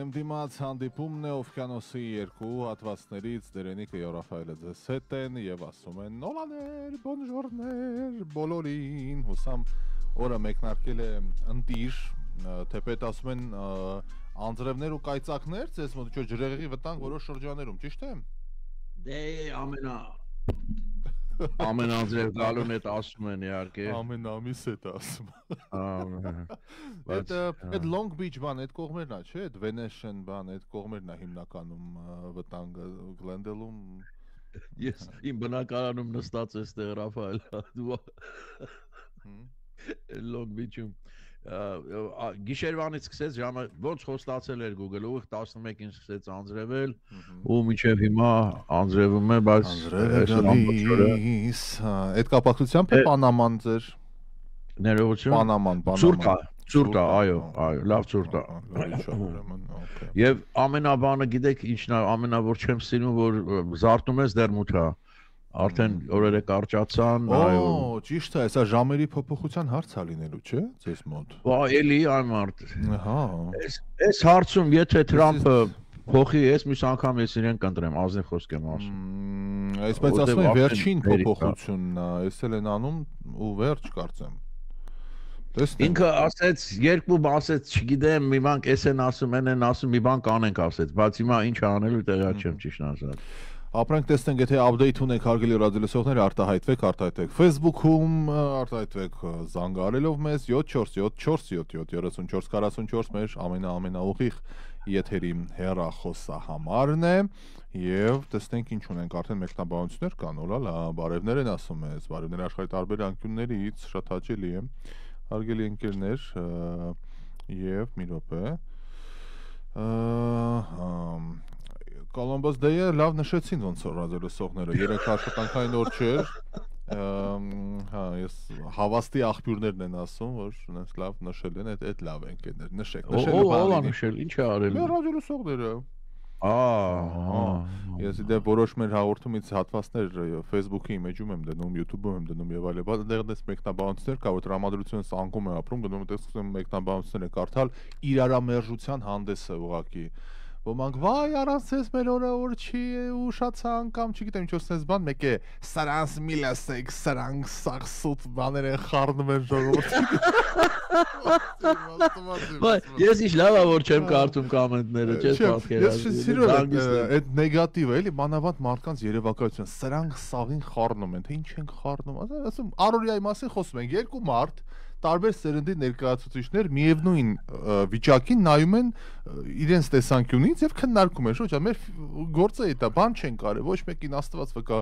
Դեմդիմաց հանդիպումն է Օվկիանոսի երկու հատվածներից Դերենիկը եւ Ռաֆայելը ձեզ հետ են եւ ասում են նորաներ, բոնժորներ, բոլորին հուսամ օրը մեկնարկել է ընտիր թեպետ ասում են անձրևներ ու կայծակներ ձեզ մոտ ինչ ջրեղեղի վտանգ որոշ շրջաներում ճիշտ է դե ամենանձրև գալուն էդ ասում են իհարկե ամեն ամիս էդ ասում այդ Long Beach բան այդ կողմերն է չէ այդ Venetian բան այդ կողմերն է հիմնականում վտանգը Glendale-ում ես իմ բնակարանում նստած ես տեղ Ռաֆայել դու Long Beach-ում գիշերվանից սկսեց ժամը ոնց խոստացել էր Google-ը ուղիղ 11-ին սկսեց անձրևել ու մինչև հիմա անձրևում է բայց անձրևելիս այդ կապակցությամբ է Պանաման ձեր ներողություն Պանաման ցուրտ է այո լավ ցուրտ է եւ ամենաբանը գիտեք ինչն է ամենավոր չեմ սիրում որ զարթնում ես դեռ մութ է արդեն օրերը կարճացան այո ճիշտ է սա ժամերի փոփոխության հարց է լինելու չէ ձեզ մոտ էլի այն մարդ հա այս հարցում եթե Թրամփը փոխի ես մյուս անգամ ես իրեն կընտրեմ ազնիվ խոսք եմ ասում այսպես ասում են վերջին փոփոխությունն է ես էլ են անում ու վերջ կարծեմ ինքը ասեց երկու բան ասեց չգիտեմ մի բան էս են ասում են ասում մի բան կանենք ասեց բայց հիմա ինչ անելու տեղյակ չեմ ճիշտ ասած ապրանք տեսնենք եթե update ունեք հարգելի ռադիոլսողներ արտահայտվեք Facebook-ում արտահայտվեք զանգարելով մեզ 747-477-3444 մեր ամենաուղիղ եթերի հեռախոսահամարն է եւ տեսնենք ինչ ունենք արդեն մեկնաբանություններ կան օլալա բարևներ են ասում ես բարևներ աշխարհի տարբեր անկյուններից շատ հաճելի է հարգելի ընկերներ եւ մի րոպե Columbus Day-ը լավ նշեցին ոնց որ ռադիոլսողները երեք աշխատանքային օր չէր հա ես հավաստի աղբյուրներն են ասում որ այնպես լավ նշել են այդ լավ ընկերներ նշեք նշել ինչ է արել մեր ռադիոլսողները ես դե որոշ մեր հաղորդումից հատվածներ Facebook-ի image-ում եմ դնում, YouTube-ում եմ դնում եւ այլն, բայց այնտեղից մեկնաբանություններ կա, որ տրամադրությունը սանկում է ապրում, գնում տեսնում մեկնաբանությունները կարդալ իրարամերժության հանդեսը ուղակի ոմանք վայ առանց ես մեր օր չի ուշացան կամ չգիտեմ ինչ ասես բան մեկ է սրանց միլասեկ սրանք սախսուտ բաներ են խառնում են ժողովրդին ես ինչ լավ է որ չեմ կարդում կոմենտները չես պատկերացնում այդ նեգատիվը էլի մանավանդ մարդկանց երևակայությունը սրանք սաղին խառնում են թե ինչ են խառնում ասում առօրյայի մասին խոսում են երկու մարդ տարբեր սերնդի ներկայացուցիչներ միևնույն վիճակին նայում են իրենց տեսանկյունից եւ քննարկում են շուտ մեր գործը է դա բան չեն կարել ոչ մեկին աստված վկա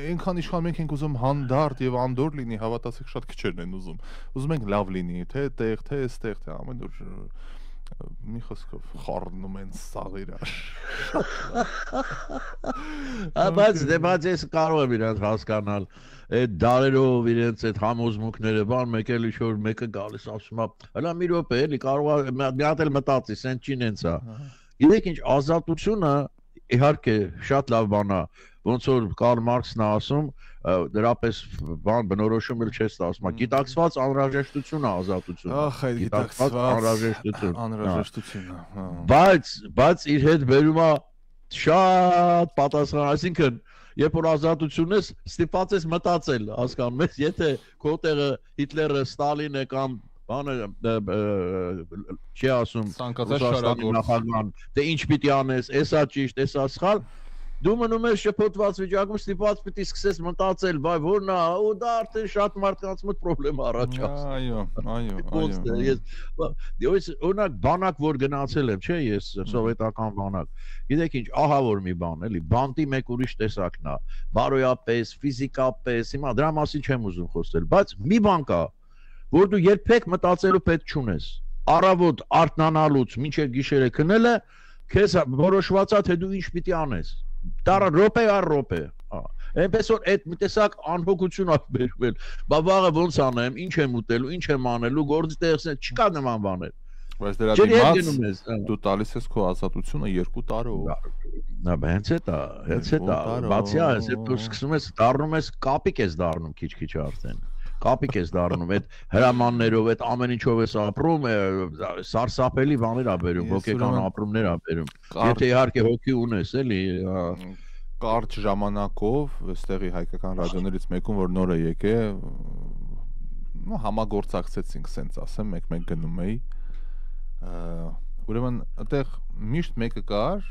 այնքան իշխան մենք ենք ուզում հանդարտ եւ անդոր լինի հավատացեք շատ քչերն են ուզում ենք լավ լինի թե տեղ թե այստեղ թե ամեն օր մի խոսքով խառնում են սաղ իրար բայց ես կարող եմ իրենց հասկանալ այդ դարերով իրենց այդ համոզմունքները բան մեկ էլ ինչ-որ մեկը գալիս ասում է հələ մի րոպե էլի կարող է մի հատ էլ մտածի սենց չի նենց է գիտեք ինչ ազատությունը իհարկե շատ լավ բան է ոնց որ Կարլ Մարքսն է ասում դրապես բան բնորոշում էլ չես ասում գիտակցված անհրաժեշտություն է ազատությունը ախ այդ գիտակցված անհրաժեշտությունը բայց իր հետ բերում է շատ պատասխան այսինքն երբ որ ազատությունն ես ստիպված ես մտածել հասկանում ես եթե քո տեղը Հիտլերը Ստալինը կամ բանը չի ասում նախագահան դե ինչ պիտի անես էսա ճիշտ էսա սխալ դու մնում ես շփոթված վիճակում ստիպված պիտի սկսես մտածել բայ որն է ու դա արդեն շատ մարդկանց մոտ խնդրեմ առաջացնում ես օրինակ բանակ որ գնացել եմ չէ ես սովետական բանակ գիտեք ինչ ահա որ մի բան էլի բանտի մեկ ուրիշ տեսակն է բարոյապես ֆիզիկապես հիմա դրա մասին չեմ ուզում խոսել բայց մի բան կա որ դու երբեք մտածելու պետք չունես առավոտ արթնանալուց մինչև գիշերը քնելը քեզ որոշված է թե դու ինչ պիտի անես դարա ռոպե առ ռոպե այնպես որ այդ մի տեսակ անհոգություն ա բերվել բա վաղը ոնց անեմ ինչ եմ ուտելու ինչ եմ անելու գործի տեղսն չկա նման բաներ բայց դրա դիմաց դու տալիս ես քո ազատությունը 2 տարով նա հենց է բացի այս դու սկսում ես դառնում ես կապիկ ես դառնում քիչ-քիչ արդեն կապիկ ես դառնում, այդ հրամաններով, այդ ամեն ինչով ես ապրում, սարսափելի բաներ ա բերում, հոգեկան ապրումներ ա բերում։ Եթե իհարկե հոգի ունես, էլի, կարճ ժամանակով, այստեղի հայկական ռադիոներից մեկում, որ նոր է եկել, համագործակցեցինք, սենց ասեմ, մեկ գնում էի, ուրեմն այդտեղ միշտ մեկը կար,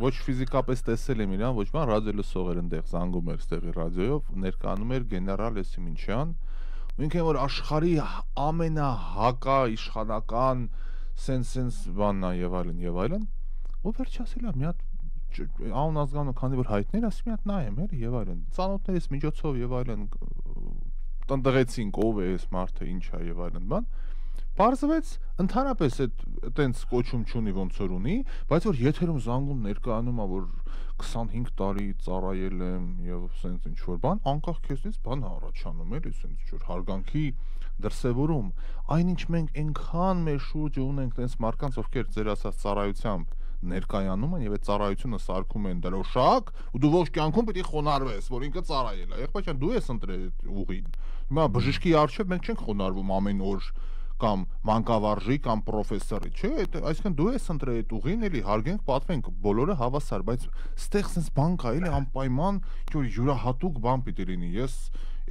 ոչ ֆիզիկապես տեսել եմ իրան, ոչ ման ռադիո լսողեր ընդեղ զանգում էր այստեղի ռադիոյով, ներկայանում էր գեներալ Էսիմինչյան, ու ինքն որ աշխարհի ամենահակա իշխանական սենց բանն է եւ այլն, ու վերջ ասել է մի հատ անուն ազգանունը քանի որ հայտներ, ասի մի հատ նայեմ էլի եւ այլն, ծանոթներիս միջոցով եւ այլն տնտղեցինք ով է այս մարդը, ինչ է եւ այլն բան, պարզվեց ընդհանրապես այտենց կոչում չունի ոնց որ ունի, բայց որ եթերում զանգում ներկայանում է որ 25 տարի ծառայել եմ եւ սենց ինչ որ բան, անկախ քեզնից բան առաջանում էլի, սենց ինչ որ հարգանքի դրսևորում, այնինչ մենք այնքան մեր շուրջը ունենք այտենց մարդկանց, ովքեր ձեր ասած ծառայությամբ ներկայանում են եւ այդ ծառայությունը սարքում են դրոշակ ու դու ոչ կյանքում պետք է խոնարհվես որ ինքը ծառայել է եղբայր դու ես ընտրել այդ ուղին հիմա բժշկի առջև մենք չենք խոնարհվում ամեն օր կամ մանկավարժի կամ պրոֆեսորի չէ այսինքն դու ես ընտրել այդ ուղին էլի հարգենք պատվենք բոլորը հավասար բայց ստեղ sense բան կա էլի անպայման որ յուրահատուկ բան պիտի լինի ես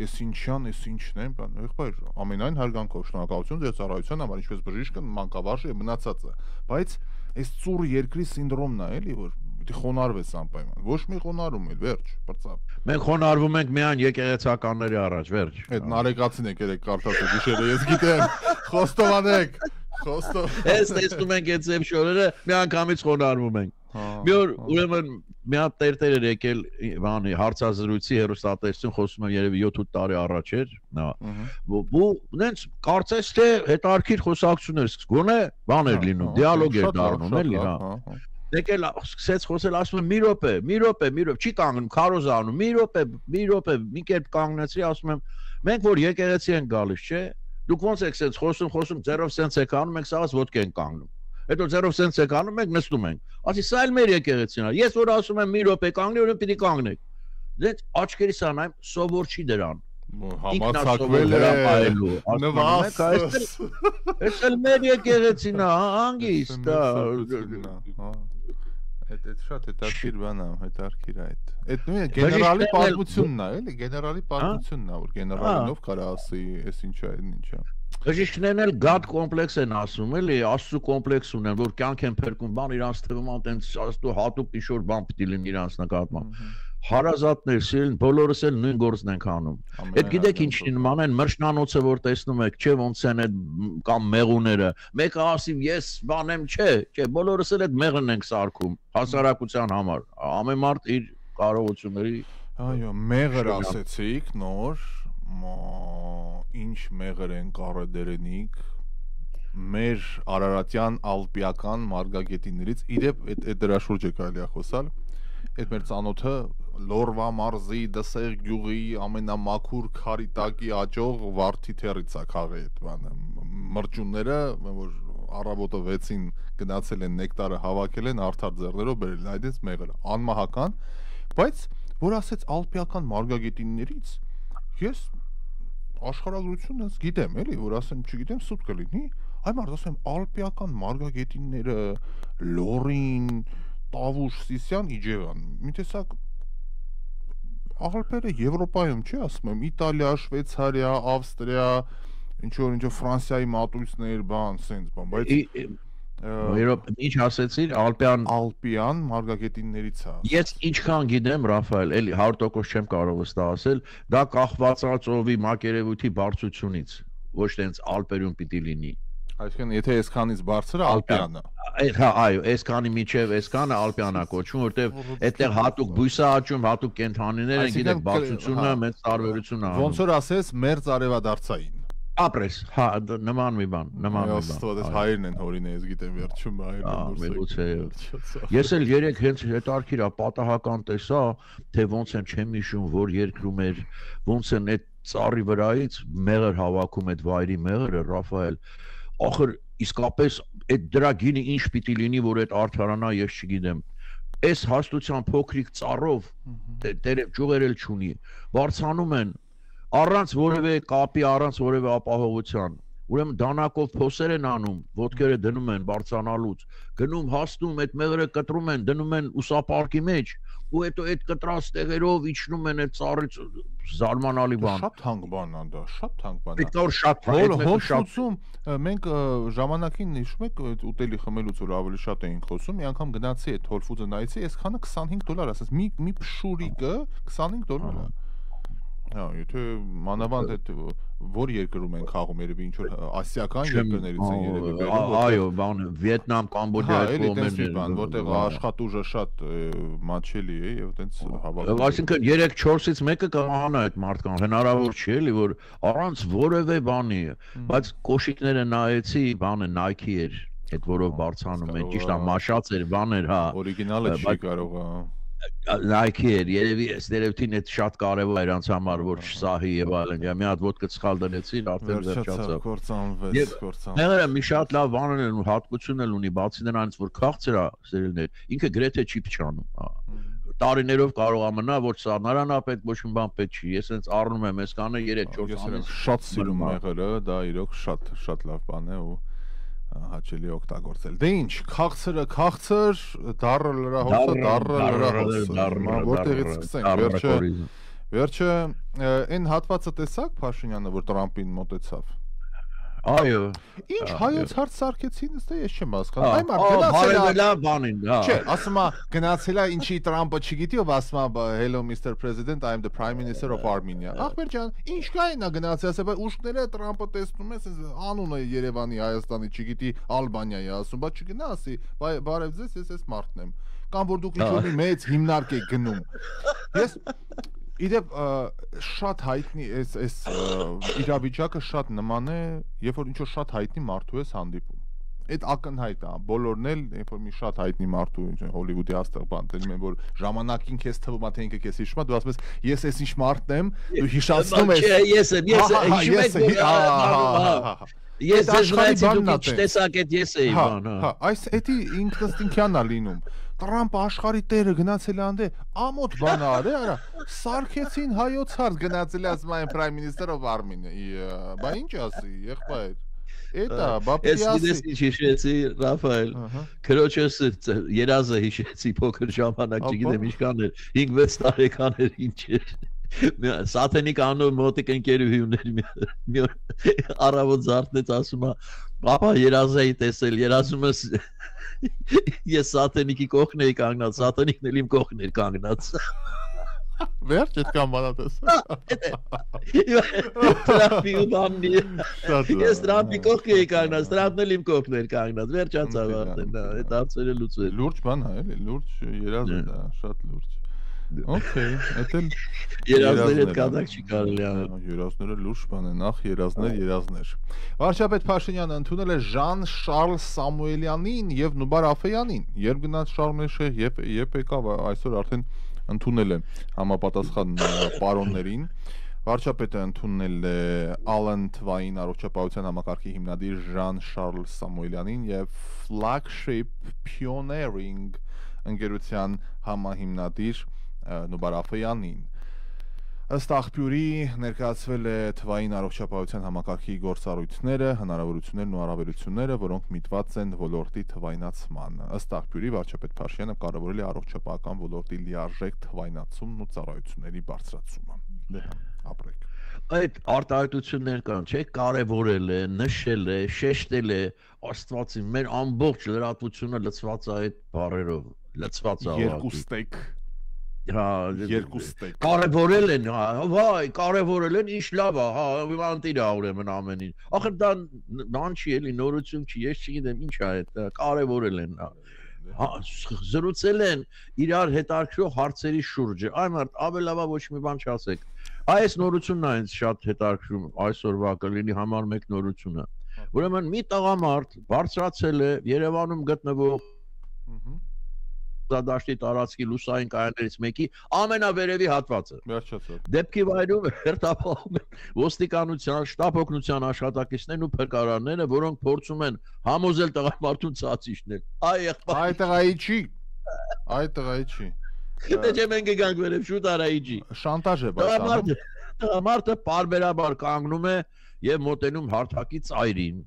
Էսինչյան, ես ինչն եմ, բան, եղբայր, ամենայն հարգանքով շնորհակալություն ձեր ծառայության համար, ինչպես բժիշկը, մանկավարժը, մնացածը, բայց այս ծուռ երկրի սինդրոմն է, էլի, որ պիտի խոնարհվես անպայման, ոչ մի խոնարհում էլ, վերջ, բրծավ։ Մենք խոնարհվում ենք միայն եկեղեցականների առաջ, վերջ։ Այդ նարեկացին եք երեք կարդացեք, գիշերը ես գիտեմ, խոստովանեք, Ես տեսնում ենք այդ ծեմ շորերը, մի անգամից խոնարհվում ենք։ Մի օր ուրեմն մի հատ տերտեր էր եկել բանի հարցազրույցի հերոստատեսություն խոսում եմ երևի 7-8 տարի առաջ էր նա ու նենց կարծես թե հետարքիր խոսակցություններ գոնե բան էր լինում դիալոգ էր դառնում էլի հա եկել սկսեց խոսել ասում եմ մի րոպե չի կանգնում քարոզանում մի րոպե մի կերպ կանգնեցի ասում եմ մենք որ եկեղեցի ենք գալիս չէ դուք ոնց եք սենց խոսում ձերով սենց եք անում մենք սաղաց ոդկա ենք կանգնում Հետո ձերով սենց եք անում ենք նստում ենք։ Ասի սա էլ մեր եկեղեցին է։ Ես որ ասում եմ մի րոպե կանգնի, ուրեմն պիտի կանգնեք։ Դες աչքերիս անայım սովոր չի դրան։ Համացակվել է նվաստ։ Այս էլ մեր եկեղեցին է, հանգիստ է։ Այդ շատ հետաքրքիր բան է, հետաքրքիր է այդ։ Այդ նույնը գեներալի պատմությունն է, էլի, գեներալի պատմությունն է, որ գեներալինով կարա ասի, այս ինչա, ինչա։ Բժիշկներն էլ գադ կոմպլեքս են ասում, էլի, աստծո կոմպլեքս ունեն, որ կյանք են փրկում, բան իրանց թվում է, տենց աստծո հատուկ ինչ-որ բան պիտի լինի իրանց նկատմամբ։ Հարազատներ, սիրուն, բոլորս էլ նույն գործն ենք անում։ Այդ գիտեք ինչի նման են մրջնանոցը որ տեսնում եք, չէ ոնց են այդ կամ մեղուները։ Մեկը ասի ես բանեմ, չէ, բոլորս էլ այդ մեղն ենք սարքում հասարակության համար։ Ամեն մարդ իր կարողությունների Այո, մեղր ասեցիք նոր, ինչ մեղր են կարեդերենիք մեր արարատյան ալպիական մարգագետիններից իդեպ այդ դրա շուրջ է կարելի խոսալ Այդ մեր ծանոթը Լորվա մարզի դսեղ գյուղի ամենամաքուր քարիտակի աճող վարդի թերից է քաղել այդ բանը մրջունները որ առավոտը 6-ին գնացել են նեկտարը հավաքել են արդար ձեռներով բերել այդպես մեղր անմահական բայց որ ասեց ալպիական մարգագետիններից ես աշխարհագրությունը գիտեմ էլի որ ասեմ չգիտեմ սուտ կլինի այ մարդ ասեմ ալպիական մարգագետինները լորին Տավուշ Սիսյան Իջևան մի տեսակ աղալպերը Եվրոպայում չի ասում եմ Իտալիա, Շվեյցարիա, Ավստրիա ինչ որ Ֆրանսիայի մատույցներ բան սենց բան բայց Եվրոպա ինչ ասեցիր ալպիան մարգագետիններից է Ես ինչքան գիտեմ Ռաֆայել էլի 100% չեմ կարող վստահ ասել դա կախված է ծովի մակերևույթի բարձրությունից ոչ տենց ալպերում պիտի լինի Այսինքն եթե այսքանից բարձր է ալպիանը Հա, այո, այսքանի միջև այսքանը ալպիանա կոչվում, որտեղ այդտեղ հատուկ բույս է աճում, հատուկ կենթանիներ են, գիտեք, բարձրությունը մեծ տարբերություն է։ Ոնց որ ասես, մերձ արևադարձային։ Ապրես, հա, նման մի բան, նման մի բան։ Աստված, հայրն են հորինը, ես գիտեմ, վերջում հայրն Ես էլ երեք հենց հետարքիր է պատահական տեսա, թե ոնց են չեմ հիշում, որ երկրում էր, ոնց են այդ ծառի վրայից մեղր հավաքում այդ վայրի մեղրը, Ռաֆայել, ախր իսկապես այդ դրա գինը ինչ պիտի լինի որ այդ արդարանա ես չգիտեմ այս հաստության փոքրիկ ծառով տերև ճյուղերել չունի բարձանում են առանց որևէ կապի, առանց որևէ ապահովության։ Ուրեմն դանակով փոսեր են անում, ոտքերը դնում են բարձրանալուց, գնում հասնում, այդ մեղրը կտրում են, դնում են ուսապարկի մեջ, ու հետո այդ կտրած տեղերով իջնում են այդ ծառից զարմանալի բան։ Շատ թանկ բան է դա, շատ թանկ բան է։ Պետք է որ շատ հոլցում մենք ժամանակին հիշում եք ուտելի խմելուց որ ավելի շատ էինք խոսում, մի անգամ գնացի այդ հոլֆուդը նայեցի, այսքանը $25, ասես մի փշուրիկը $25 է։ Հա, եթե մանավանդ այդ որ երկրում են խաղում, երևի ինչ որ ասիական երկրներից են երևի բերում։ Այո, բան Վիետնամ, Կամբոջա այդ կողմերն, որտեղ աշխատուժը շատ մաչելի է եւ այտենց հավաքում։ Այսինքն 3-4-ից մեկը կհանա այդ մարդկան, հնարավոր չի էլի որ առանց որևէ բանի, բայց կոշիկները նայեցի, բանը Nike էր, այդ որով բարձանում են, ճիշտ է, մաշած էր, բաներ, հա։ Օրիգինալը չի կարող, Nike էր, երևի այս դերևտին այդ շատ կարևոր էր անց համար որ չսահի եւ այլն։ Մի հատ ոդկա սխալ դնեցին, արդեն վերջացավ։ Կործանվեց։ Մեղրը մի շատ լավ բան է ու հատկություն էլ ունի, բացի նրանից որ քաղցր է սերելներ, ինքը գրեթե չի փչանում, հա։ Տարիներով կարող է մնա, որ սա նարանապետ ոչ մի բան պետք չի։ Ես հենց առնում եմ այսքանը 3-4 ամիս։ Շատ սիրում մեղրը, դա իրոք շատ լավ բան է ու հաճելի օգտագործել։ Դե ինչ, քաղցր, դառը լրահոսը, որտեղից սկսենք, վերջը այն հատվածը տեսակ Փաշինյանը, որ Տրամպին մոտեցավ։ Այո։ Ինչ հայոց հարց սարքեցին, ըստ ես չեմ հասկանում։ Այ մարդ բանին, հա։ Չէ, ասում է գնացել է ինչի Տրամպը չգիտի, ով ասում է hello Mr. President, I am the Prime Minister of Armenia։ Ախպեր ջան, ինչ կային է գնացել, ասել, ուշքները Տրամպը տեսնում ես, անունը Երևանի, Հայաստանի չգիտի, Ալբանիայի ասում, բայց չգնա ասի, բարև ձեզ, ես այս մարդն եմ։ Կամ որ դուք ինչ-որ մեծ հիմնարկ եք գնում։ Ես Իդեպ շատ հայտնի այս իրավիճակը շատ նման է, երբ որ ինչ-որ շատ հայտնի մարդու ես հանդիպում։ Այդ ակնհայտ է, բոլորն էլ, երբ որ մի շատ հայտնի մարդու, Հոլիվուդի աստղ բան, դնում են, որ ժամանակին քեզ թվում է, թե ինքը քեզ հիշում է, դու ասում ես, ես այս ինչ մարդն եմ, դու հիշացնում ես։ Ես եմ, ես նայեցի տեսակ այդ ես էի բան, հա։ Այս էդի ինքնըստինքյանն է լինում։ Տրամպը աշխարհի տերը գնացել է անդե, ամոթ բան արի, արա, սարքեցին հայոց հարց գնացել ասում այն Prime Minister of Armenia։ Բա ինչ ասի, եղբայր։ Էդա, բապի ասի։ Ես ինչ հիշեցի, Ռաֆայել, քրոջս երազը հիշեցի փոքր ժամանակ, չգիտեմ ինչքան էր, 5-6 տարեկան էր ինչ էր։ Սաթենիկ անով մոտիկ ընկերուհի ուներ մի առավոտ զարթնեց ասում է ապա երազեի տեսել երազում ես ես Սաթենիկի կողքն էի կանգնած Սաթենիկն էլ իմ կողքն էր կանգնած Վերջ այդքան բանա տեսա Տրամպի ու բանի ես Տրամպի կողքն էի կանգնած Տրամպն էլ իմ կողքն էր կանգնած վերջացավ արդեն այդ հարցերը լուծվել լուրջ բան է էլի լուրջ երազ է դա շատ լուրջ Okay, այդել երազները կադակ չի կարելի անել։ Երազները լուրջ բան է, նախ երազներ։ Վարչապետ Փաշինյանը ընդունել է Ժան-Շարլ Սամուելյանին եւ Նուբար Աֆեյանին։ Երբ գնաց Շարմեշը եւ եկավ այսօր արդեն ընդունել է համապատասխան պարոններին։ Վարչապետը ընդունել է Ալեն Թվային առողջապահության համակարգի հիմնադիր Ժան-Շարլ Սամուելյանին եւ Flagship Pioneering ընկերության համահիմնադիր Նուբար Աֆեյանին։ Ըստ աղբյուրի ներկայացվել է թվային առողջապահության համակարգի գործառույթները, հնարավորություններն ու առավելությունները, որոնք միտված են ոլորտի թվայնացմանը։ Ըստ աղբյուրի վարչապետ Փաշինյանը կարևորել է առողջապահական ոլորտի լիարժեք թվայնացումն ու ծառայությունների բարձրացումը։ Դե ապրեք։ Այդ արտահայտություններ կան, չէ՞, կարևորել է, նշել է, շեշտել է, Աստվածի մեր ամբողջ լրատվությունը լցված է այդ բառերով, լցված է։ Երկու ստեյք երկու ստեյք կարևորել են, վայ, կարևորել են, ինչ լավ է, հա, անտիր է ուրեմն ամեն ինչ։ Ախր դա բան չի էլի, նորություն չի, ես չգիտեմ ինչ է այդ, կարևորել են։ Հա, զրուցել են իրար հետաքրքրող հարցերի շուրջը։ Այ մարդ, ավելավա ոչ մի բան չասեք։ Այս նորությունն է ինձ շատ հետաքրքրում, այսօրվա կլինի համար մեկ նորությունը։ Ուրեմն մի տղամարդ բարձրացել է Երևանում գտնվող դաշտի տարածքի լուսային կայաններից մեկի ամենավերևի հատվածը։ Վերջացավ։ Դեպքի վայրում հերթապահում են ոստիկանության, շտապ օգնության աշխատակիցներն ու փրկարարները, որոնք փորձում են համոզել տղամարդուն ցածիչնել։ Այ տղայի չի։ Այ տղայի չի։ Դե չէ մենք գանք վերև շուտ արայի չի։ Շանտաժ է բայց անում։ Մարդը պարբերաբար կանգնում է եւ մոտենում հարթակի ծայրին։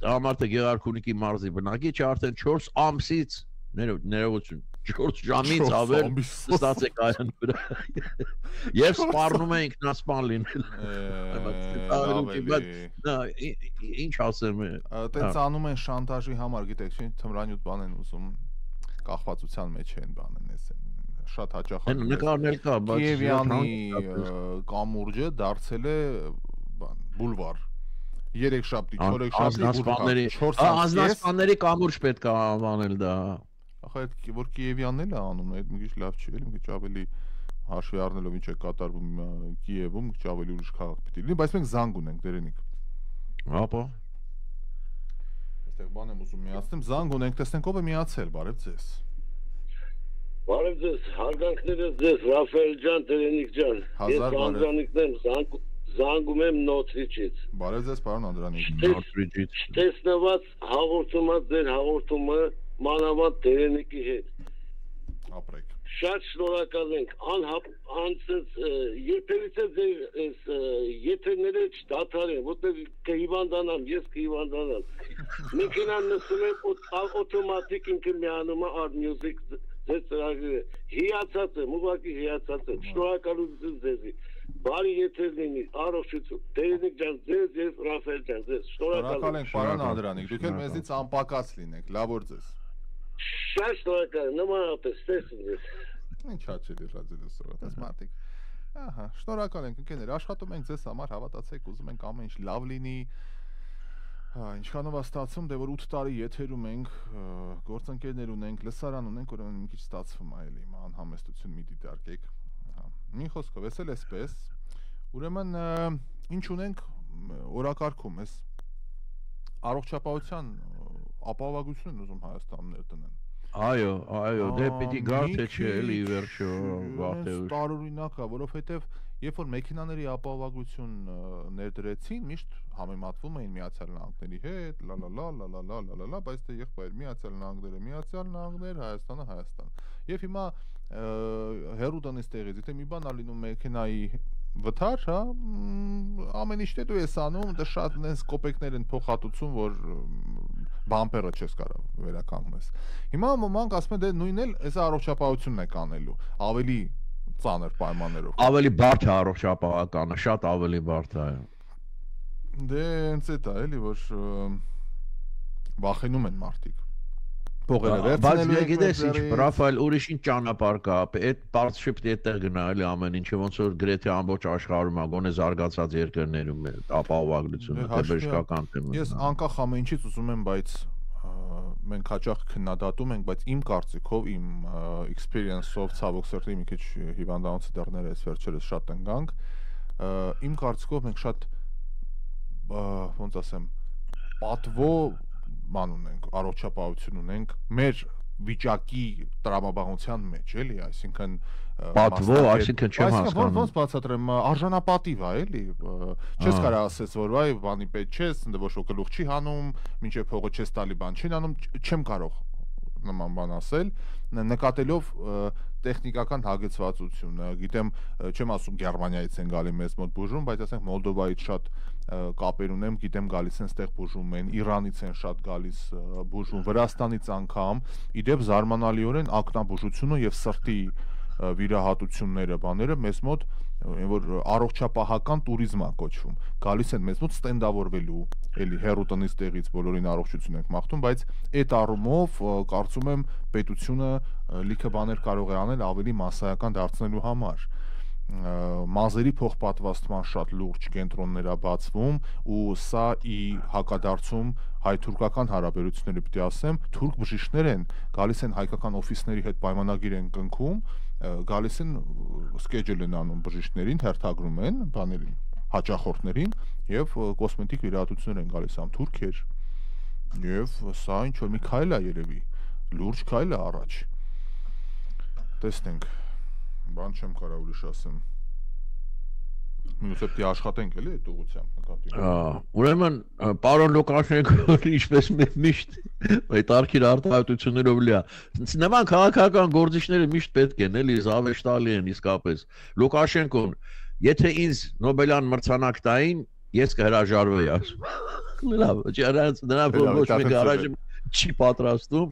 Տղամարդը Գեղարքունիքի մարզի բնակիչ է, արդեն 4 ամսից ներողություն 4 ժամից ավել ստաց է կայան վրա եւ սպառնում է ինքնասպան լինել։ Ինչ ասեմ, տենց անում են շանտաժի համար, գիտեք, չէ՞, թմրանյութ բան են ուզում, կախվածության մեջ են բանեն, էս շատ հաճախ նկարներ կա, բայց Կիևյանի կամուրջը դարձել է բուլվար։ 3 շաբթի, 4 շաբթի անձնասպանների կամուրջ պետք է անվանել դա։ Ախա այդ որ Կիևյանն էլ է անում, այդ մի քիչ լավ չի, էլի մի քիչ ավելի հաշվի առնելով ինչ է կատարվում Կիևում, մի քիչ ավելի ուրիշ քաղաք պիտի լինի, բայց մենք զանգ ունենք դերենիկ։ Ապա այստեղ բան եմ ուզում միացնեմ, զանգ ունենք, տեսնենք ով է միացել, բարև ձեզ։ Բարև ձեզ, հարգանքներս ձեզ, Ռաֆայել ջան, Տերենիկ ջան։ Ես Անդրանիկն եմ, զանգում եմ Նոթրիջից։ Բարև ձեզ, պարոն Անդրանիկ։ Նոթրիջից։ Տեսնված հաղորդումած ձեր հաղորդումը մանավանդ Տերենիկի հետ։ Ապրեք։ Շատ շնորհակալ ենք, անցած երբևիցե ձեր այս եթերները չդադարեն, որտեղ կհիվանդանամ, ես կհիվանդանամ։ Մեքենան նստում եմ ավտոմատիկ ինքը միանում է Art Music ձեր ծրագրերը։ Հիացած եմ, ուղղակի հիացած եմ։ Շնորհակալություն ձեզի։ Բարի եթեր լինի, առողջություն։ Տերենիկ ջան, ձեզ եւ Ռաֆայել ջան, ձեզ շնորհակալ ենք, պարոն Անդրանիկ, դուք էլ մեզից անպակաս լինեք, լավ օր ձեզ։ Շատ շնորհակալ, նմանապես, տեսնեմ ձեզ։ Ինչ հաճելի ռադիոյով, դες մարդիկ։ Ահա, շնորհակալ ենք ընկերներ, աշխատում ենք ձեզ համար, հավատացեք, ուզում ենք ամեն ինչ լավ լինի։ Ինչքանով է ստացվում, դե որ 8 տարի եթերում ենք, գործընկերներ ունենք, լսարան ունենք, ուրեմն մի քիչ ստացվում է էլի, անհամեստություն մի դիտարկեք։ Մի խոսքով, էս էլ էսպես։ Ուրեմն ինչ ունենք օրակարգում, էս առողջապահության ապահովագրություն ուզում Հայաստանում ներդնեն։ Այո, դե պիտի գար թե չէ, էլի վերջո վաղտեուշ։ Տարօրինակ է, որովհետև երբ որ մեքենաների ապահովագրություն ներդրեցին, միշտ համեմատվում էին Միացյալ Նահանգների հետ, լա, բայց դե եղբայր Միացյալ Նահանգները, Հայաստանը։ Եվ հիմա հերու տնից տեղից, եթե մի բան ա լինում մեքենայի վթար, հա, ամեն ինչ դու ես անում, դա շատ նենց կոպեկներ են փոխհատուցում, որ բամպերը չես կարող վերականգնես։ Հիմա ոմանք ասում են դե նույնն էլ այս առողջապահությունն է կանելու, ավելի ծանր պայմաններով։ Ավելի բարդ է առողջապահականը, շատ ավելի բարդ է։ Դե հենց այդ է, էլի, որ վախենում են մարդիկ։ Փողերը վերցնելու եք, գիտես ինչ, Ռաֆայել, ուրիշ ինչ ճանապարհ կա, այդ պարտշիպտի այդտեղ գնա, էլի ամեն ինչը ոնց որ գրեթե ամբողջ աշխարհում է, գոնե զարգացած երկրներում է ապահովագրությունը, թե բժշկական թեման։ Ես անկախ ամեն ինչից ուզում եմ, բայց մենք հաճախ քննադատում ենք, բայց իմ կարծիքով, իմ experience-ով ցավոք սրտի մի քիչ հիվանդանոցի դռները այս վերջերս շատ ընկանք, իմ կարծիքով մենք շատ ոնց ասեմ, պատվո ման ունենք, առողջապահություն ունենք մեր վիճակի տրամաբանության մեջ, էլի, այսինքն պատվո, այսինքն չեմ հասկանում։ Ոնց բացատրեմ, արժանապատիվ է, էլի, չես կարող ասես, որ վայ, բանի պետք չես, ընդ որ շո գլուխ չի հանում, մինչև փողը չես տալի, բան չեն անում, չեմ կարող նման բան ասել, նկատելով տեխնիկական հագեցվածությունը, գիտեմ, չեմ ասում Գերմանիայից են գալի մեզ մոտ բուժում, բայց ասենք Մոլդովայից շատ կապեր ունեմ, գիտեմ գալիս են ստեղ բուժում են, Իրանից են շատ գալիս բուժում, Վրաստանից անգամ, իդեպ զարմանալիորեն ակնաբուժությունը եւ սրտի վիրահատությունները, բաները մեզ մոտ որ առողջապահական туриզմ է կոչվում։ Գալիս են մեզ մոտ ստենդավորվելու, էլի հերու տնից տեղից բոլորին առողջություն ենք մաղթում, բայց այդ առումով կարծում եմ պետությունը լիքը բաներ կարող է անել ավելի մասսայական դարձնելու համար։ Մազերի փոխպատվաստման շատ լուրջ կենտրոններ է բացվում ու սա ի հակադարձում հայ-թուրքական հարաբերությունների պիտի ասեմ, թուրք բժիշկներ են գալիս են հայկական օֆիսների հետ պայմանագիր են կնքում, գալիս են schedule են անում բժիշկներին, հերթագրում են բաներին, հաճախորդներին եւ կոսմետիկ վիրահատություններ են գալիս ամ թուրքեր։ Եվ սա ինչ որ մի քայլ է երևի, լուրջ քայլ է առաջ։ Տեսնենք, բան չեմ կարող ուրիշ ասեմ։ Մյուսը պետք է աշխատենք էլի այդ ուղղությամբ նկատի։ Ուրեմն պարոն Լուկաշենկոն ինչպես միշտ այդ արքիր արտահայտություններով լիա։ Նման քաղաքական գործիչները միշտ պետք են էլի զավեշտալի են իսկապես։ Լուկաշենկոն, եթե ինձ Նոբելյան մրցանակ տային, ես կհրաժարվեի ասում։ Լավ, դրա ոչ մեկ առաջ չի պատրաստում։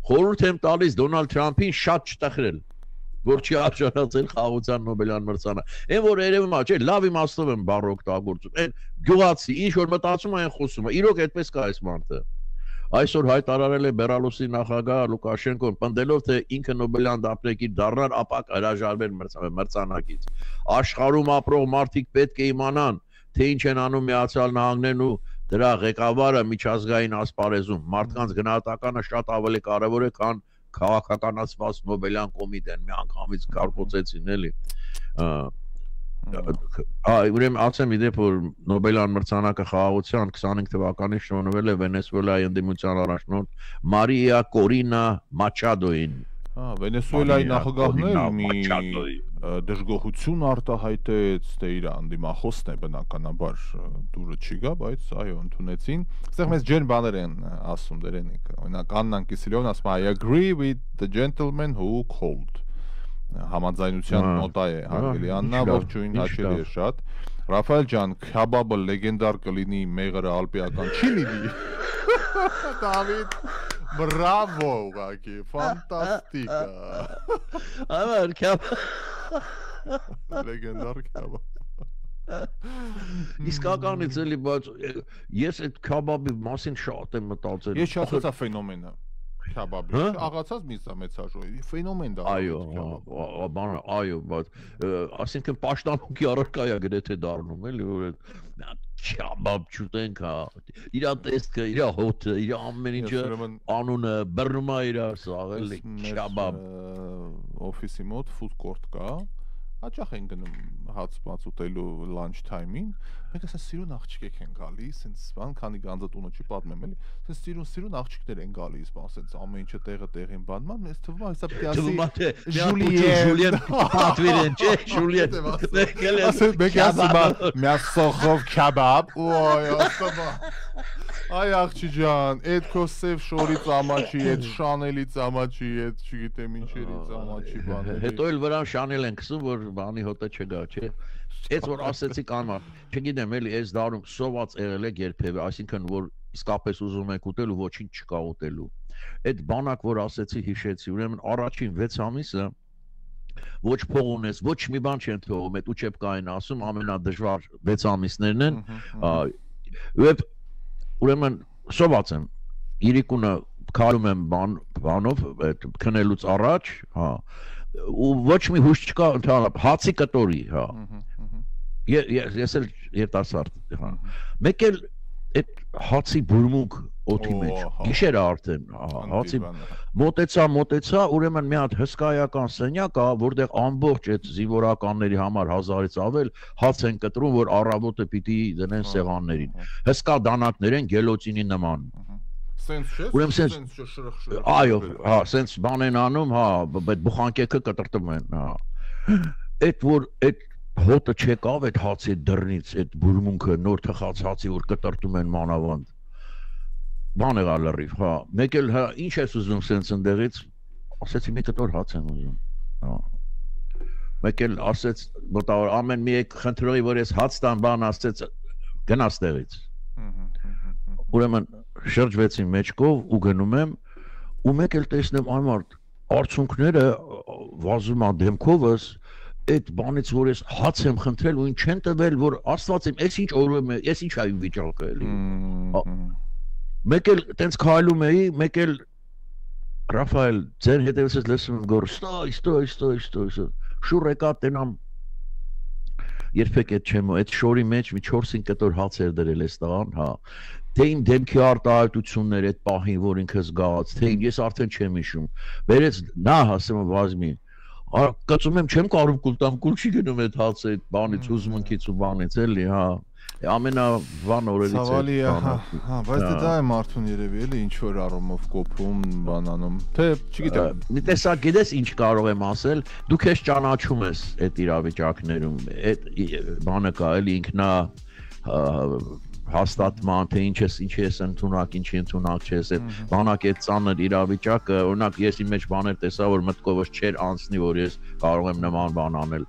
Խորհուրդ եմ տալիս Դոնալդ Թրամփին շատ չտխրել, որ չի արժանացել խաղաղության Նոբելյան մրցանակ։ Այն որ երևում է, չէ, լավ իմաստով եմ բառ օգտագործում։ Այն գյուղացի, ինչ որ մտածում այն խոսում է։ Իրոք այդպես կա այս մարդը։ Այսօր հայտարարել է Բելարուսի նախագահ Լուկաշենկոն, պնդելով թե ինքը Նոբելյան դափնեկիր դառնար, ապա հրաժարվեր մրցանակից։ Աշխարհում ապրող մարդիկ պետք է իմանան, թե ինչ են անում Միացյալ Նահանգներն ու դրա ղեկավարը միջազգային ասպարեզում։ Մարդկանց գնահատականը շատ ավելի կարևոր է, քան քաղաքականացված Նոբելյան կոմիտեն միանգամից կարծեցին էլի։ Ուրեմն ասեմ իդեպ որ Նոբելյան մրցանակը խաղաղության 25 թվականին շնորհվել է Վենեսուելայի ընդդիմության առաջնորդ Մարիա Կորինա Մաչադոին։ Վենեսուելայի նախագահն մի դժգոհություն արտահայտեց, թե իր անդիմախոսն է բնականաբար դուրը չի գա, բայց այո, ընդունեցին։ Այստեղ մեզ ջեն բաներ են ասում դերենիկ։ Օրինակ Աննան Կիսելյովն ասում է I agree with the gentleman who called։ Համաձայնության նոտա է հարգելի Աննա, ողջույն, հաճելի է շատ։ Ռաֆայել ջան, քաբաբը լեգենդար կլինի, մեղրը ալպիական չի լինի։ Դավիթ Բրավո, ուղղակի, ֆանտաստիկ։ Այո, քաբաբ լեգենդար քաբաբ։ Իսկականից էլի, բայց ես այդ քաբաբի մասին շատ եմ մտածել։ Ես չասացա ֆենոմենը քաբաբի։ Աղացած միսա մեծաժոյի ֆենոմեն դա։ Այո, բանը, այո, բայց ասինքն պաշտամունքի առարկա է գրեթե դառնում էլի, որ քաբաբ չուտենք, իրա տեսքը, իրա հոթը, իրա ամեն ինչը անունը բռնում է իրա սաղ էլի քաբաբ։ Օֆիսի մոտ ֆուդ կորտ կա, հաճախ են գնում հաց ուտելու լանչ թայմին, մենք ասեն սիրուն աղջիկ են գալիս, սենց բան, քանի գանձը տունը չի պատմեմ էլի, սենց սիրուն աղջիկներ են գալիս, բան, սենց ամեն ինչը տեղը տեղին բանման, մեզ թվում է հեսա Ժուլիեն պատվիրեն, չէ, Ժուլիեն։ Մենք ասում է мясохով քաբաբ, ոյ, ասում Այ աղջի ջան, այդ քո սև շորի ծամաչի, այդ շանելի ծամաչի, այդ չգիտեմ ինչերի ծամաչի բաների։ Հետո էլ վրան շանել են քսում, որ բանի հոտը չգա, չէ։ Այդ որ ասեցի կանմա, չգիտեմ էլի, այս դարում սոված եղել եք երբևէ, այսինքն որ իսկապես ուզում եք ուտել ու ոչինչ չկա ուտելու։ Այդ բանակ որ ասեցի հիշեցի, ուրեմն առաջին 6 ամիսը ոչ փող ունես, ոչ մի բան չեն թողում, այդ ուչեպկային ասում ամենադժվար 6 ամիսներն են։ Ուրեմն սոված եմ, իրիկունը քարում եմ բանով, քնելուց առաջ, ու ոչ մի հույս չկա ընդհանրապես, հացի կտորի, ես էլ երիտասարդ, մեկ էլ այդ հացի բուրմունք օդի մեջ, գիշերը արդեն, հացի մոտեցա, ուրեմն մի հատ հսկայական սենյակ, որտեղ ամբողջ այդ զինվորականների համար 1000-ից ավել հաց են կտրում, որ առավոտը պիտի դնեն սեղաններին, հսկա դանակներ են գելոցինի նման։ Ուրեմն սենց այո, սենց բան են անում, այդ բուխանկեքը կտրտում են, այդ որ այդ հոտը չեկավ այդ հացի դռնից, այդ բուրմունքը նոր թխած հացի, որ կտրտում են մանավանդ, բան եղա լրիվ, մեկ էլ ինչ ես ուզում սենց ընդեղից, ասեցի մի կտոր հաց եմ ուզում, մեկ էլ ասեց, մոտավոր ամեն մի եկ խնդրողի, որ ես հաց տան բան ասեց, գնաց տեղից, ուրեմն շրջվեցի մեջկով ու գնում եմ, ու մեկ էլ տեսնեմ այմարդ, արցունքները վազում ա դեմքովս, այդ բանից որ ես հաց եմ խնդրել ու ինչ չեն տվել, որ աստված եմ, ես ինչ օրում է, ես ինչ այմ վիճակը էլի։ Մեկ էլ տենց քայլում էի, մեկ էլ Ռաֆայել, ձեր հետևից ես լսում եմ գոր, ստոյ, շուռ եկա տենամ, երբեք այդ չեմ, այդ շորի մեջ մի 4-5 կտոր հաց էր դրել ես տղան, թե իմ դեմքի արտահայտություններ այդ պահին, որ ինքը զգաց, թե ես արդեն չեմ հիշում, վերեց նա ասում եմ վազմի, կծում եմ չեմ կարում կուլ տամ, կուլ չի գնում այդ հացը այդ բանից, հուզմունքից ու բանից էլի, ամենավան օրերից Ցավալի է, հա, բայց դա է մարդուն երևի էլի ինչ որ առումով կոփում, բանանում, թե չգիտեմ։ Մի տեսակ գիտես ինչ կարող եմ ասել, դու քեզ ճանաչում ես այդ իրավիճակներում, այդ բանը կա էլի ինքնա հաստատման, թե ինչ ես ընդունակ, ինչի ընդունակ չես, այդ բանակ այդ ծանր իրավիճակը, օրինակ ես իմ մեջ բաներ տեսա, որ մտքովս չէր անցնի, որ ես կարող եմ նման բան անել,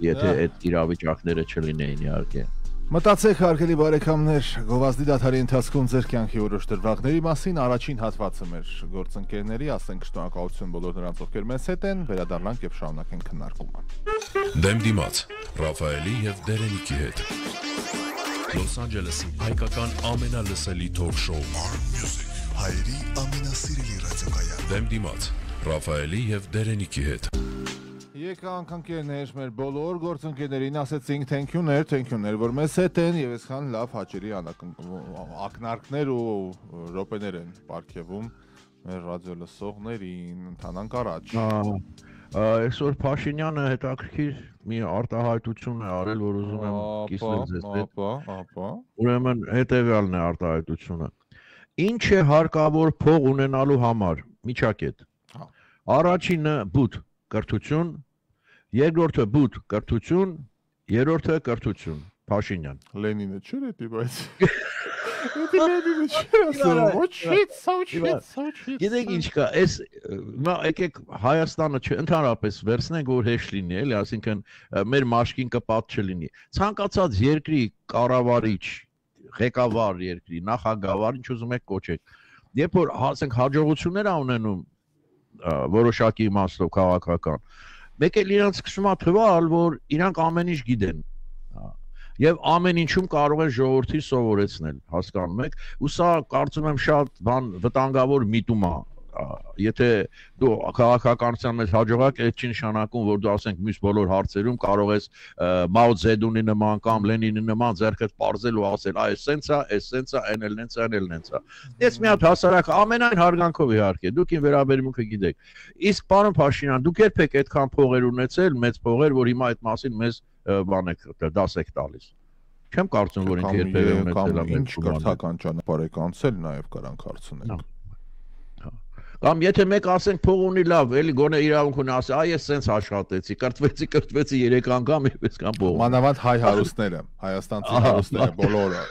եթե այդ իրավիճակները չլինեին իհարկե։ Մտածեք հարգելի բարեկամներ, գովազդի դադարի ընթացքում ձեր կյանքի որոշ դրվագների մասին առաջին հատվածը մեր գործընկերների, ասենք շնորհակալություն բոլոր նրանց, ովքեր մեզ հետ են, վերադառնանք եւ շարունակենք քննարկումը։ Դեմ դիմաց Ռաֆայելի եւ Դերենիկի հետ։ Լոս Անջելեսի հայկական ամենալսելի թոք շոու հայերի ամենասիրելի ռադիոկայան։ Դեմ դիմաց Ռաֆայելի եւ Դերենիկի հետ։ Եկանք ընկերներ, մեր բոլոր գործընկերներին ասեցինք թենքյուներ, որ մեզ հետ են եւ այսքան լավ հաճելի ակնարկներ ու րոպեներ են պարգևում մեր ռադիո լսողներին, ընթանանք առաջ։ Այսօր Փաշինյանը հետաքրքիր մի արտահայտություն է արել, որ ուզում եմ կիսել ձեզ հետ։ Ապա։ Ուրեմն հետեւյալն է արտահայտությունը։ Ինչ է հարկավոր փող ունենալու համար։ Միջակետ։ Առաջինը բութ կրթություն, երկրորդը բութ կրթություն, երրորդը կրթություն։ Փաշինյան։ Լենինը չէր էդի, բայց Լենինը չէր ասում։ Գիտեք ինչ կա, այս եկեք Հայաստանը ընդհանրապես վերցնենք, որ հեշտ լինի, էլի, այսինքն մեր մաշկին կպատ չլինի։ Ցանկացած երկրի կառավարիչ, ղեկավար երկրի, նախագահ, ինչ ուզում եք կոչեք։ Երբ որ ասենք հաջողություններ ունենում որոշակի իմաստով քաղաքական, մեկ էլ իրանց սկսում է թվալ, որ իրանք ամեն ինչ գիտեն եւ ամեն ինչում կարող են ժողովրդի սովորեցնել, հասկանում եք, ու սա կարծում եմ շատ բան վտանգավոր միտում է, եթե դու քաղաքականության մեջ հաջողակ, այդ չի նշանակում, որ դու ասենք մյուս բոլոր հարցերում կարող ես Մաո Ձեդունի նման կամ Լենինի նման ձեռքդ պարզել ու ասել, այս սենցա, այն էլ նենցա։ Ես մի հատ հասարակ ամենայն հարգանքով իհարկե, դուք ին վերաբերմունքը գիտեք։ Իսկ պարոն Փաշինյան, դուք երբեք այդքան փողեր ունեցել, մեծ փողեր, որ հիմա այդ մասին մեզ բան եք դաս եք տալիս։ Չեմ կարծում, որ ինքը երբևէ ունեցել է ինչ կրթական ճանապարհ եք անցել, նաև կարանք հարցնենք։ Կամ եթե մեկ ասենք փող ունի լավ, էլի գոնե իրավունք ունի ասի, այ ես սենց աշխատեցի, կրթվեցի 3 անգամ եւ այսքան փող։ Մանավանդ հայ հարուստները, հայաստանցի հարուստները բոլորը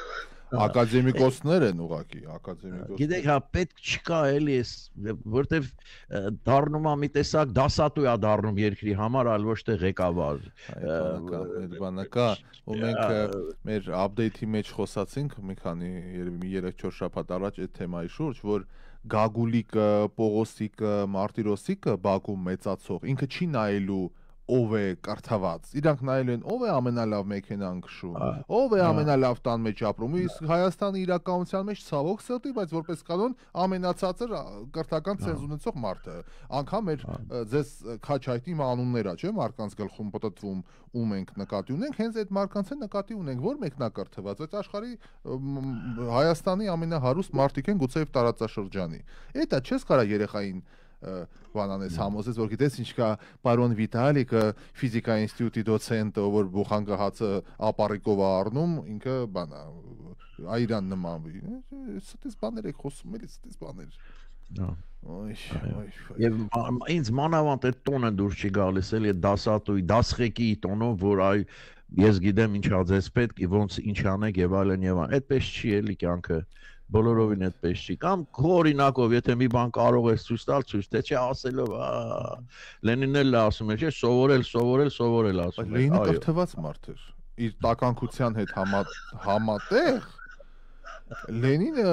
ակադեմիկոսներ են ուղակի, ակադեմիկոս։ Գիտեք, հա, պետք չկա էլի էս, որտեվ դառնում է մի տեսակ դասատու է դառնում երկրի համար, այլ ոչ թե ղեկավար։ Այդ բանը կա, ու մենք մեր update-ի մեջ խոսացինք մի քանի երևի 3-4 շաբաթ առաջ այդ թեմայի շուրջ, որ Գագուլիկը, Պողոսիկը, Մարտիրոսիկը Բաքվում մեծացող, ինքը չի նայելու ով է կրթված, իրանք նայելու են ով է ամենալավ մեքենան քշում, ով է ամենալավ տան մեջ ապրում, իսկ Հայաստանի իրականության մեջ ցավոք սրտի, բայց որպես կանոն ամենացածր կրթական ցենզ ունեցող մարդը, անգամ մեր ձեզ քաչ հայտնի անունները, չէ՞, մարկանց գլխում պատտվում, ում ենք նկատի ունենք, հենց այդ մարկանց է նկատի ունենք, որ մեկնակրթված, այդ աշխարհի Հայաստանի ամենահարուստ մարդիկ են գուցե տարածաշրջանի։ Էդա չես կարա երեխային բանանես համոզես, որ գիտես ինչ կա պարոն Վիտալիկը, ֆիզիկա ինստիտուտի դոցենտը, որ բուխանգը հացը ապարիկով է առնում, ինքը բանա այրան նման։ Ստես բաներ եք խոսում, էլի ստես բաներ։ Եվ ինձ մանավանդ այդ տոնը դուրս չի գալիս, էլի այդ դասատուի, դասղեկի տոնով, որ այ ես գիտեմ ինչ ածես պետք, ոնց ինչ անեք եւ այլն եւ այլն։ Այդպես չի էլի կյանքը։ Բոլորովին այդպես չի, կամ օրինակով, եթե մի բան կարող ես ցույց տալ, ցույց թե չէ ասելով, Լենինն էլ ասում է, չէ, սովորել ասում է։ Լենինը կրթված մարդ էր, իր տականքության հետ համատեղ Լենինը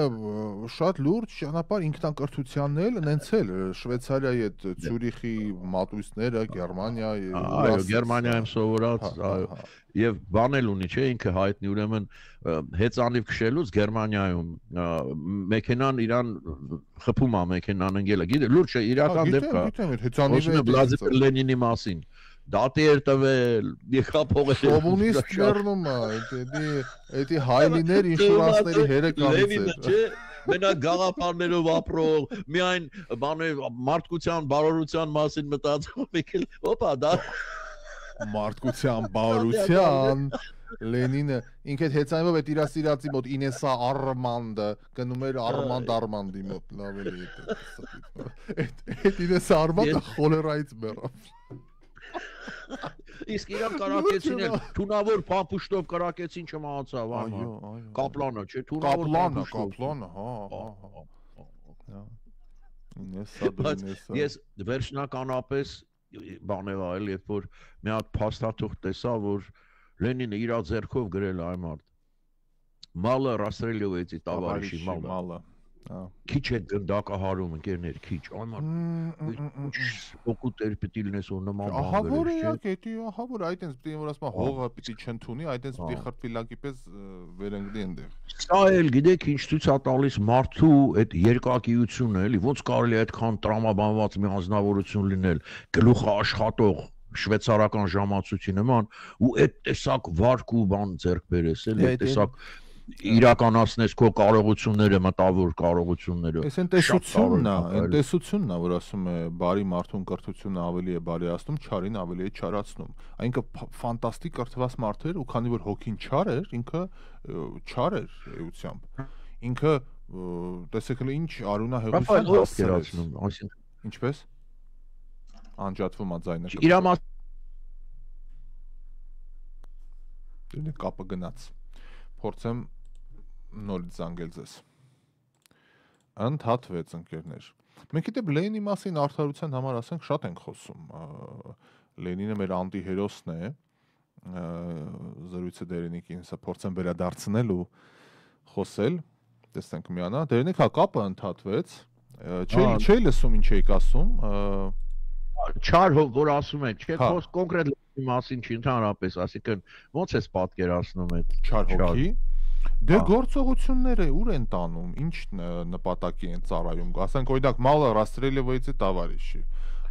շատ լուրջ ճանապարհ ինքնակրթությանն էլ ունեցել, Շվեյցարիայի այդ Ցյուրիխի մատույցները, Գերմանիայի, այո, Գերմանիայում սովորած, այո, եւ բանել ունի, չէ, ինքը հայտնի, ուրեմն հեծանիվ քշելուց Գերմանիայում մեքենան իրան խփում է մեքենան ընկելը, գիտե, լուրջ է, իրական դեպք է։ Հեծանիվը Վլադիմիր Լենինի մասին դատի էր տվել, եկա փողը կոմունիստ ներնում է, էդի հայլիներ ինշուրանսների հերը կամից էր։ Մենակ գաղափարներով ապրող, միայն մարդկության բարօրության մասին մտածող եկել, հոպա, դա մարդկության բարօրության Լենինը ինքը հեծանվով այդ իր սիրածի մոտ Ինեսա Արմանդը գնում էր Արմանդի մոտ լավ էլի այդ Ինեսա Արմանդը խոլերայից մեռավ Իսկ իրան կարակեցին էլ թունավոր փամփուշտով կարակեցին չմահացավ այո Կապլանը չէ Կապլանը հա Ինեսա Ես վերջնականապես բան եղա էլ երբ որ մի հատ փաստաթուղթ տեսա որ Լենինը իր ձեռքով գրել է այն մարդ Մալը Ռաստրելյովիցի տավարիշի մալը Քիչ է գնդակահարում ընկերներ քիչ այն մարդ օկուտ էր պիտի լինես ու նման բան ահա որ էակետի ահա որ այդտենց պիտի որ ասма հողը պիտի չընդունի այդտենց պիտի խրտվիլակի պես վերընկնի այնտեղ Սա էլ գիտեք ինչ ցույց է տալիս մարդու այդ երկակիությունը էլի ոնց կարելի է այդքան տրամաբանված մի անձնավորություն լինել գլուխը աշխատող շվեյցարական ժամացույցի նման ու այդ տեսակ վարկ ու բան ձեռք բերես էլի այդ տեսակ իրականացնես քո կարողությունները մտավոր կարողությունները Այս տեսությունն է որ ասում է բարի մարդուն կրթությունը ավելի է բարիացնում չարին ավելի է չարացնում այնքը ֆանտաստիկ կրթված մարդ էր ու քանի որ հոգին չար էր ինքը չար էր էությամբ ինքը տեսեք էլ ինչ արունահեղություն հասցրեց ինչպես անջատվում է ձայնը դե կապը գնաց փորձեմ նորից զանգել ձեզ ընդհատվեց ընկերներ մենք գիտեմ Լենինի մասին արդարության համար ասենք շատ ենք խոսում Լենինը մեր անտիհերոսն է զրույցը Դերենիկին սա փորձեմ վերադարձնել ու խոսել տեսնենք միանա Դերենիկ հա կապը ընդհատվեց չի լսում ինչ էիք ասում չար հող որ ասում եք չէ խոս կոնկրետ Լենինի մասին չի ընդհանրապես ասիկն ոնց էս պատկերացնում եք չար հոգի Դե գործողությունները ուր են տանում, ինչ նպատակի են ծառայում, ասենք օրինակ Մալը Ռաստրելյովիցի տավարիշի,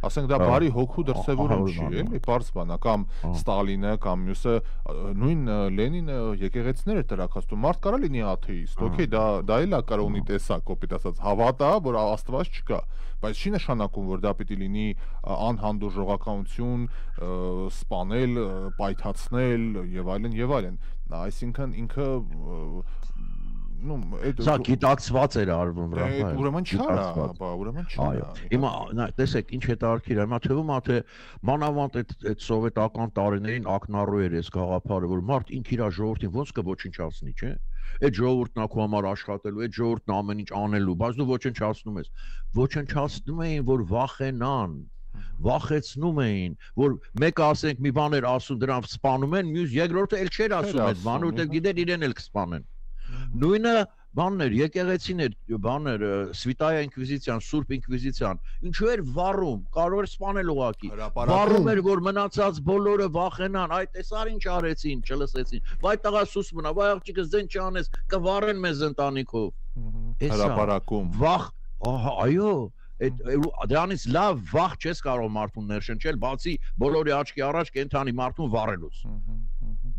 ասենք դա բարի հոգու դրսևորում չի, էլի, պարզ բան է, կամ Ստալինը, կամ մյուսը, նույն Լենինը եկեղեցիներ է տրաքաստում, մարդ կարա լինի աթեիստ, օքեյ, դա էլ է կարող ունի տեսակ, կոպիտ ասած, հավատա, որ Աստված չկա, բայց չի նշանակում, որ դա պիտի լինի անհանդուրժողականություն, սպանել, պայթացնել եւ այլն, այսինքն ինքը Սա գիտակցված էր արվում Ռաֆայել Ուրեմն չարա Հիմա տեսեք ինչ հետարքիր է հիմա թվում է թե մանավանդ այդ սովետական տարիներին ակնառու էր այս գաղափարը որ մարդ ինք իր ժողովրդին ոնց կոչնչացնի չէ այդ ժողովուրդն ակու համար աշխատելու այդ ժողովուրդն ամեն ինչ անելու բայց դու ոչնչացնում ես ոչնչացնում էին որ վախենան վախեցնում էին որ մեկը ասենք մի բան էր ասում դրանով սպանում են մյուս երկրորդը էլ չէր ասում այդ բանը որտեղ գիտեր իրեն էլ կսպանեն նույնը բաններ եկեղեցիներ բաներ Սվիտայա ինկվիզիցիան Սուրբ ինկվիզիցիան ինչու էր վառում կարող էր սպանել ուղակի վառում էր որ մնացած բոլորը վախենան այդ տեսար ինչ արեցին չլսեցին վայ տղա սուս մնա վայ աղջիկս դեն չանես կվառեն մեզ ընտանիքով հրապարակում վախ այո դրանից լավ վախ չես կարող մարդուն ներշնչել բացի բոլորի աչքի առաջ կենթանի մարդուն վառելուց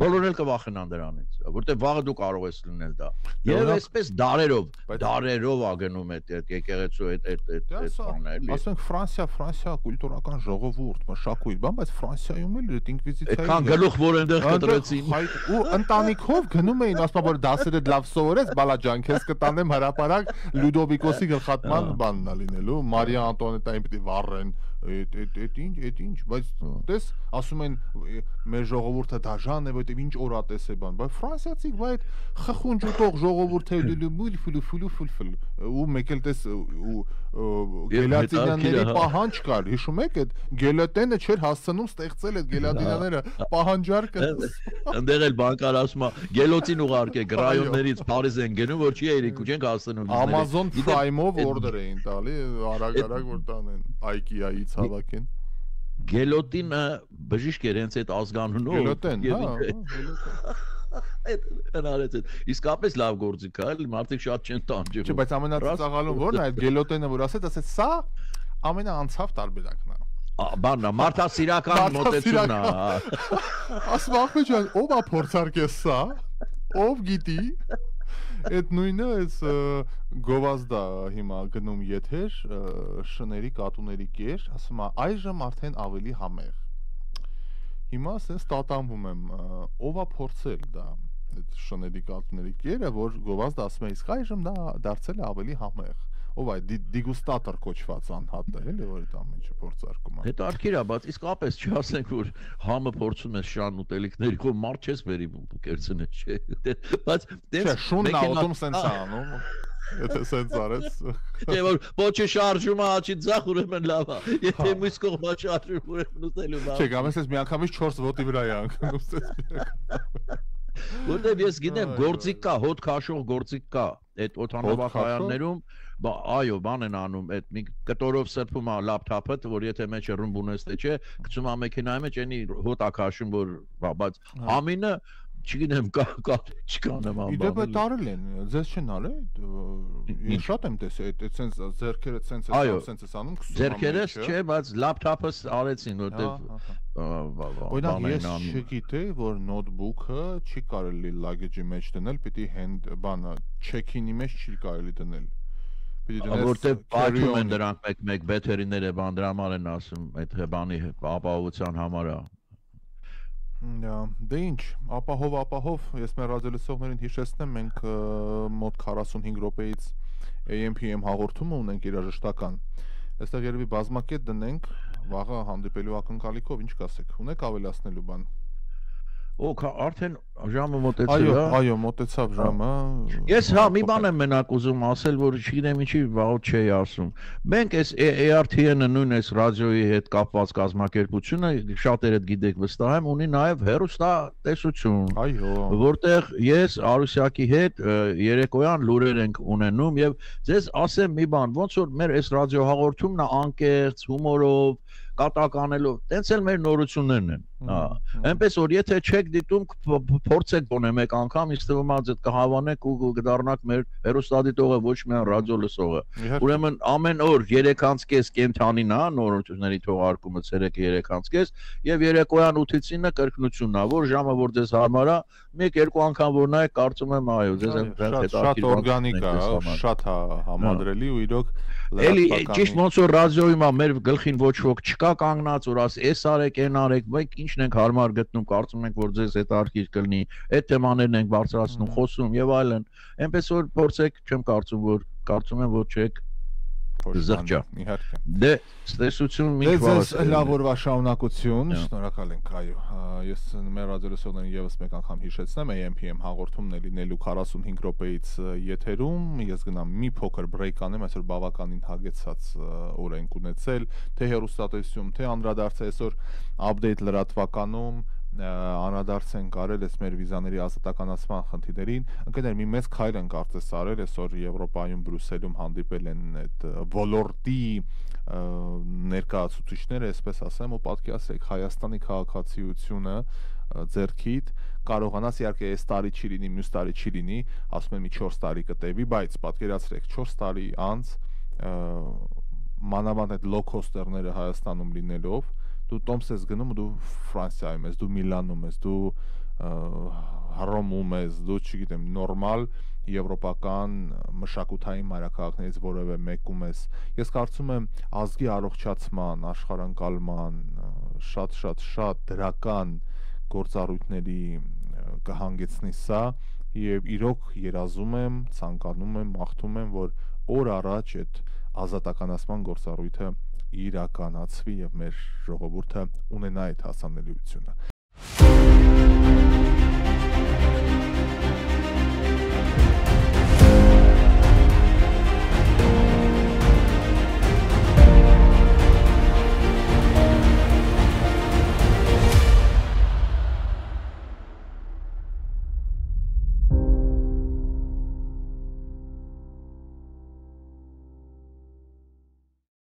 բոլորն էլ կվախենան դրանից որտեղ վաղը դու կարող ես լինել դա եւ այսպես դարերով ա գնում այդ եկեղեցու այդ բանը էլի ասենք Ֆրանսիա կուլտուրական ժողովուրդ մշակույթ բան բայց Ֆրանսիայում էլ այդ ինկվիզիցիայի այդքան գլուխ որ այնտեղ կտրեցին ու ընտանիքով գնում էին ասում որ դասերը լավ սովորես բալաջան քեզ կտանեմ հրապարակ Լյուդովիկոսի գլխատման բանն ա լինելու Մարիա Անտոնետային պիտի վառեն այդ ինչ բայց տես ասում են մեր ժողովուրդը դաժան է որտեվ ինչ օրատես է բան բայց ֆրանսիացիք բայց խխունջ ուտող ժողովուրդ է ֆուլ ու մեկ էլ տես ու գելատինաների պահանջ կար հիշում եք այդ գելատինը չէր հասցնում ստեղծել այդ գելատինաները պահանջարկը այնտեղ էլ բանկար ասում է գելոտին ուղարկեք ռայոններից Փարիզ են գնում որ չի երիկու չենք հասցնում Amazon Prime-ով օրդեր էին տալի արագ որ տանեն IKEA-ից հավաքեն գելոտինը բժիշկ էր հենց այդ ազգանունով գելոտին հնարեց իսկապես լավ գործիք է էլի մարդիկ շատ չեն տանջում չէ բայց ամենածաղալուն որն է այդ գելոտինը որ ասեց սա ամենաանցավ տարբերակն է բաննա մարդասիրական մոտեցումն է ասում ախմեջան ով է փորձարկես սա ով գիտի այդ նույնը էս գովազդա հիմա գնում եթեր շների կատուների կեր ասում է այժմ արդեն ավելի համեղ հիմա ասես տատանվում եմ, ով է փորձել դա այդ շների կատուների կերը, որ գովազդ ասում է, իսկ այժմ դա դարձել է ավելի համեղ։ Ով է դիգուստատոր կոչված անհատը, էլի որ այդ ամեն ինչը փորձարկում է։ Հետաքրքիր է, բայց իսկապես չասենք որ համը փորձում է շան ուտելիքների, քո մարդ չես բերի կերցնես, չէ։ Բայց դե շունն ալտում սենց անում։ Եթե սենց արես։ Չէ որ ոչը շարժում է, աչի ձախ ուրեմն լավ է։ Եթե մյուս կողմը շարժում ուրեմն ուտելու բան։ Չէ, գամես ես միանգամից 4 ոտի վրա է անկնում Որտեւ ես գիտեմ գործիկ կա, հոտ քաշող գործիկ կա, այդ օթանավախայաններում, այո, բան են անում, այդ մի կտորով սրբում է լապթոփը, որ եթե մեջը ռումբ ունես թե չէ, գցում է մեքենայի մեջ, այնի հոտ է քաշում, որ բայց ամինը չգիտեմ կա չկանեմ ամբողջ։ Իդեպ տարել են, ձեզ չեն արել։ Ես շատ եմ տեսել, այդ սենց ձերքերը սենց է անում, ձերքերս չէ, բայց լապթոփս արեցին, որտեվ Օրինակ ես չգիտեի, որ նոթբուքը չի կարելի լագեջի մեջ դնել, պիտի բանը չեքինի մեջ չի կարելի դնել։ Որտեվ պատմում են դրանք մեկ բեթերիները բան դրա համար են ասում, այդ բանի ապահովության համար է։ Դե ինչ, ապահով, ես մեր ռադիոլսողներին հիշեցնեմ, մենք մոտ 45 րոպեից AM/PM հաղորդումը ունենք երաժշտական։ Այստեղ երևի բազմակետ դնենք, վաղը հանդիպելու ակնկալիքով, ինչ կասեք, ունեք ավելացնելու բան։ Արդեն ժամը մոտեցել է։ Այո, մոտեցավ ժամը։ Ես մի բան եմ մենակ ուզում ասել, որ չգիտեմ ինչի վաղուց չէի ասում։ Մենք այս ARTN-ը նույն այս ռադիոյի հետ կապված կազմակերպությունը, շատերը գիտեք վստահ եմ, ունի նաև հեռուստատեսություն։ Այո։ Որտեղ ես Արուսյակի հետ երեկոյան լուրեր ենք ունենում եւ ձեզ ասեմ մի բան, ոնց որ մեր այս ռադիո հաղորդումն է անկեղծ, հումորով կատականելով, տենց էլ մեր նորություններն են։ Այնպես որ եթե չեք դիտում, փորձեք գոնե մեկ անգամ, ինձ թվում է ձեզ կհավանեք ու կդառնաք մեր հեռուստադիտողը, ոչ միայն ռադիո լսողը։ Ուրեմն ամեն օր 3:30 կենթանին է նորությունների թողարկումը, ցերեկը 3:30 եւ երեկոյան 8-ից 9 կրկնությունն է, որ ժամը որ ձեզ հարմար է, մեկ-երկու անգամ որ նայեք, կարծում եմ այո, ձեզ շատ օրգանիկ է, շատ համադրելի ու իրոք Էլի ճիշտ ոնց որ ռադիոյում է մեր գլխին ոչ ոք չկա կանգնած, որ աս էս արեք, այն արեք, մենք ինչն ենք հարմար գտնում, կարծում ենք որ ձեզ հետաքրքիր կլինի, այդ թեմաներն ենք բարձրացնում, խոսում եւ այլն։ Այնպես որ փորձեք, չեմ կարծում եմ որ չեք զղջա։ Իհարկե։ Դե ստեսություն մի քիչ լավ օրվա շարունակություն, շնորհակալ ենք, այո։ Ես մեր ռադիոլսողներին եւս մեկ անգամ հիշեցնեմ, AM/PM հաղորդումն է լինելու 45 րոպեից եթերում, ես գնամ մի փոքր բրեյք անեմ, այսօր բավականին հագեցած օր ենք ունեցել, թե հեռուստատեսություն, թե անդրադարձ այսօր update լրատվականում անդրադարձ են կարել այս մեր վիզաների ազատականացման խնդիրներին։ Ընկերներ, մի մեծ քայլ են կարծես արել, այսօր Եվրոպայում Բրյուսելում հանդիպել են այդ ոլորտի ներկայացուցիչները, այսպես ասեմ, ու պատկերացրեք Հայաստանի քաղաքացիությունը ձեռքիդ կարողանաս իհարկե այս տարի չի լինի, մյուս տարի չի լինի, ասում են մի 4 տարի կտևի, բայց պատկերացրեք 4 տարի անց մանավանդ այդ լոw-cost-երները Հայաստանում լինելով դու Տոմս ես գնում ու դու Ֆրանսիայում ես, դու Միլանում ես, դու Հռոմում ես, դու չգիտեմ, նորմալ եվրոպական մշակութային մայրաքաղաքներից որևէ մեկում ես։ Ես կարծում եմ ազգի առողջացման, աշխարհընկալման շատ դրական գործառույթների կհանգեցնի սա եւ իրոք երազում եմ, ցանկանում եմ, մաղթում եմ, որ օր առաջ այդ ազատականացման գործառույթը իրականացվի եւ մեր ժողովուրդը ունենա այդ հասանելիությունը։